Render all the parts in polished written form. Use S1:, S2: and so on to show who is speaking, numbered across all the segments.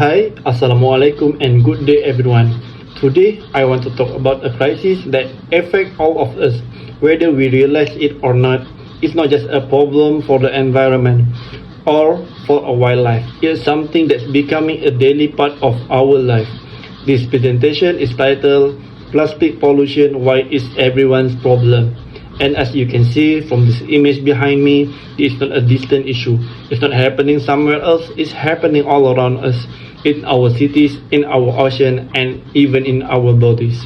S1: Hi, Assalamualaikum and good day everyone. Today I want to talk about a crisis that affects all of us, whether we realize it or not. It's not just a problem for the environment or for our wildlife. It's something that's becoming a daily part of our life. This presentation is titled Plastic Pollution Why It's Everyone's Problem. And as you can see from this image behind me, it's not a distant issue. It's not happening somewhere else, it's happening all around us, in our cities, in our ocean, and even in our bodies.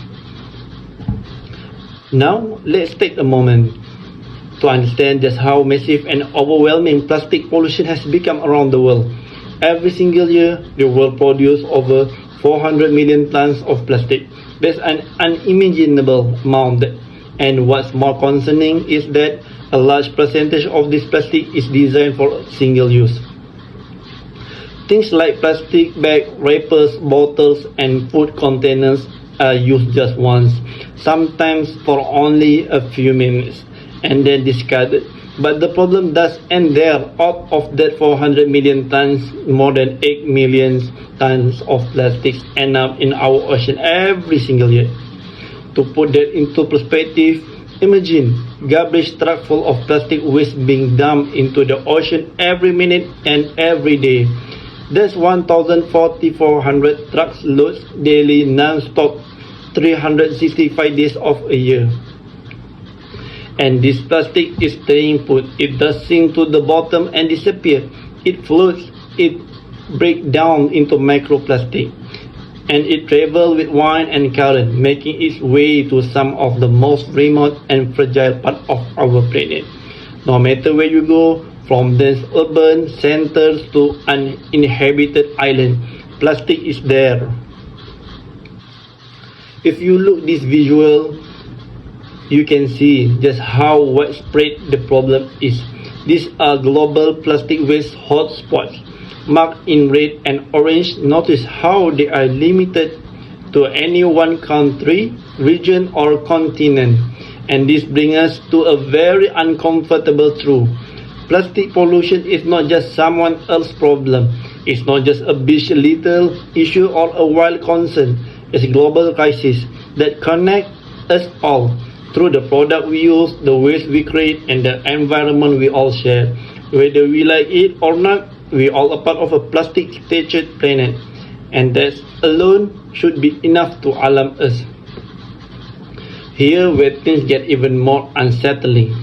S1: Now, let's take a moment to understand just how massive and overwhelming plastic pollution has become around the world. Every single year, the world produces over 400 million tons of plastic. That's an unimaginable amount. And what's more concerning is that a large percentage of this plastic is designed for single use. Things like plastic bags, wrappers, bottles, and food containers are used just once, sometimes for only a few minutes, and then discarded. But the problem does end there. Out of that 400 million tons, more than 8 million tons of plastics end up in our ocean every single year. To put that into perspective, imagine garbage truck full of plastic waste being dumped into the ocean every minute and every day. That's 1,400 trucks loads daily non-stop, 365 days of a year. And this plastic is staying put. It does sink to the bottom and disappear. It floats, it breaks down into microplastic, and it travels with wind and current, making its way to some of the most remote and fragile parts of our planet. No matter where you go, from dense urban centers to uninhabited islands, plastic is there. If you look this visual, you can see just how widespread the problem is. These are global plastic waste hotspots, marked in red and orange. Notice how they are limited to any one country, region, or continent. And this brings us to a very uncomfortable truth. Plastic pollution is not just someone else's problem. It's not just a little issue or a wild concern. It's a global crisis that connects us all through the product we use, the waste we create, and the environment we all share. Whether we like it or not, we all are part of a plastic-staged planet, and that alone should be enough to alarm us. Here where things get even more unsettling.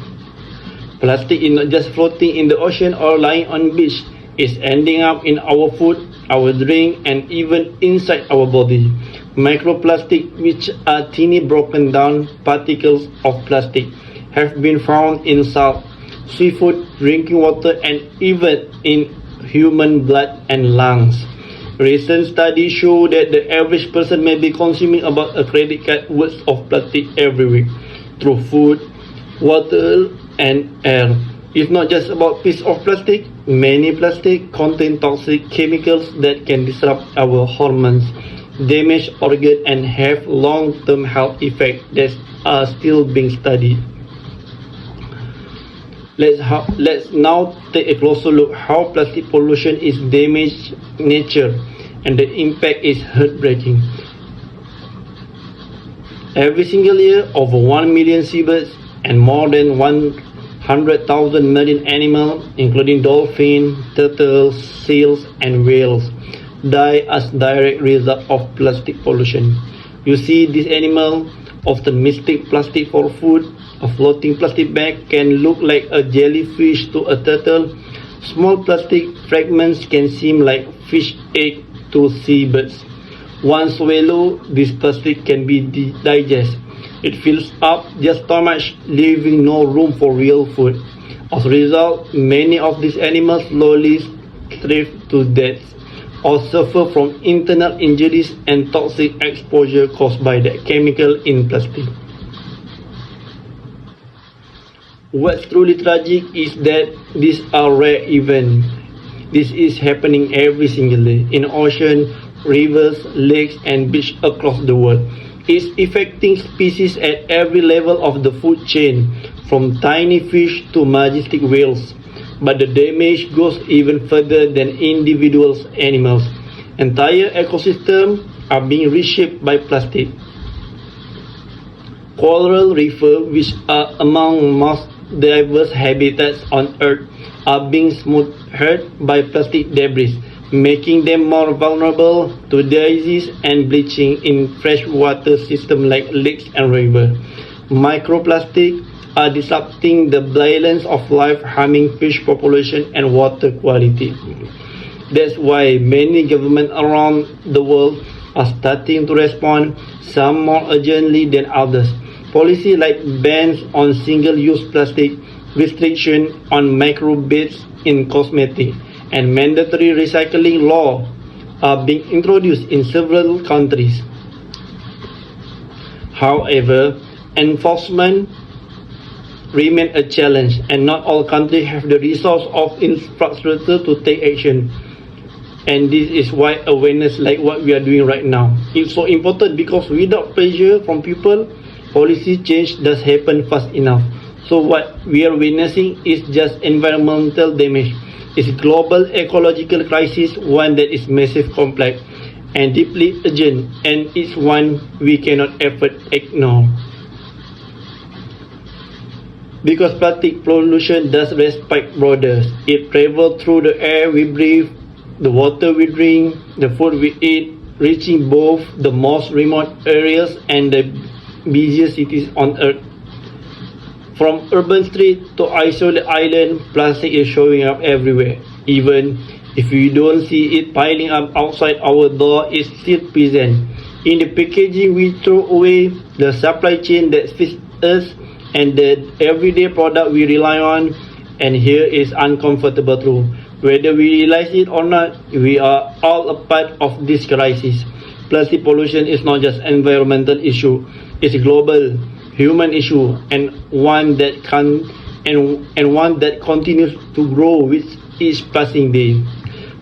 S1: Plastic is not just floating in the ocean or lying on beach. It's ending up in our food, our drink, and even inside our body. Microplastic, which are teeny broken down particles of plastic, have been found in salt, seafood, drinking water, and even in human blood and lungs. Recent studies show that the average person may be consuming about a credit card worth of plastic every week through food, water, and air. It's not just about piece of plastic. Many plastic contain toxic chemicals that can disrupt our hormones, damage organs, and have long-term health effects that are still being studied. Let's now take a closer look how plastic pollution is damaging nature, and the impact is heartbreaking. Every single year, over 1 million seabirds and more than 100,000 marine animals, including dolphins, turtles, seals, and whales, die as direct result of plastic pollution. You see, these animals often mistake plastic for food. A floating plastic bag can look like a jellyfish to a turtle. Small plastic fragments can seem like fish egg to seabirds. Once swallowed, this plastic can be digested. It fills up their stomach, leaving no room for real food. As a result, many of these animals slowly starve to death or suffer from internal injuries and toxic exposure caused by the chemical in plastic. What's truly tragic is that these are rare events. This is happening every single day in ocean, rivers, lakes, and beaches across the world. It's affecting species at every level of the food chain, from tiny fish to majestic whales. But the damage goes even further than individual animals. Entire ecosystems are being reshaped by plastic. Coral reefs, which are among most diverse habitats on Earth, are being smothered by plastic debris, making them more vulnerable to disease and bleaching in freshwater systems like lakes and rivers. Microplastics are disrupting the balance of life, harming fish population and water quality. That's why many governments around the world are starting to respond, some more urgently than others. Policies like bans on single-use plastic, restriction on microbeads in cosmetics, and mandatory recycling law are being introduced in several countries. However, enforcement remains a challenge, and not all countries have the resource of infrastructure to take action. And this is why awareness like what we are doing right now is so important, because without pressure from people, policy change does happen fast enough. So what we are witnessing is just environmental damage. It's a global ecological crisis, one that is massive, complex, and deeply urgent, and it's one we cannot ever ignore. Because plastic pollution does respect borders. It travels through the air we breathe, the water we drink, the food we eat, reaching both the most remote areas and the busiest cities on Earth. From urban streets to isolated island, plastic is showing up everywhere. Even if we don't see it piling up outside our door, it's still present. In the packaging we throw away, the supply chain that feeds us, and the everyday product we rely on. And here is uncomfortable truth. Whether we realize it or not, we are all a part of this crisis. Plastic pollution is not just an environmental issue, it's a global human issue, and one that continues to grow with each passing day.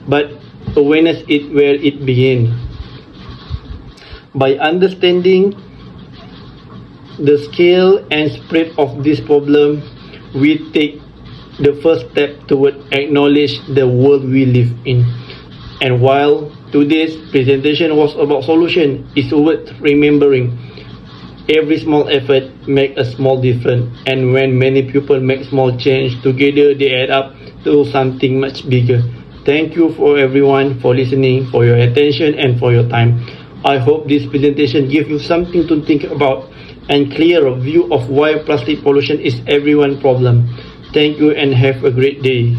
S1: But awareness is where it begins. By understanding the scale and spread of this problem, we take the first step toward acknowledge the world we live in. And while today's presentation was about solution, it's worth remembering every small effort makes a small difference, and when many people make small change together, they add up to something much bigger. Thank you for everyone for listening, for your attention, and for your time. I hope this presentation gives you something to think about and clearer view of why plastic pollution is everyone's problem. Thank you and have a great day.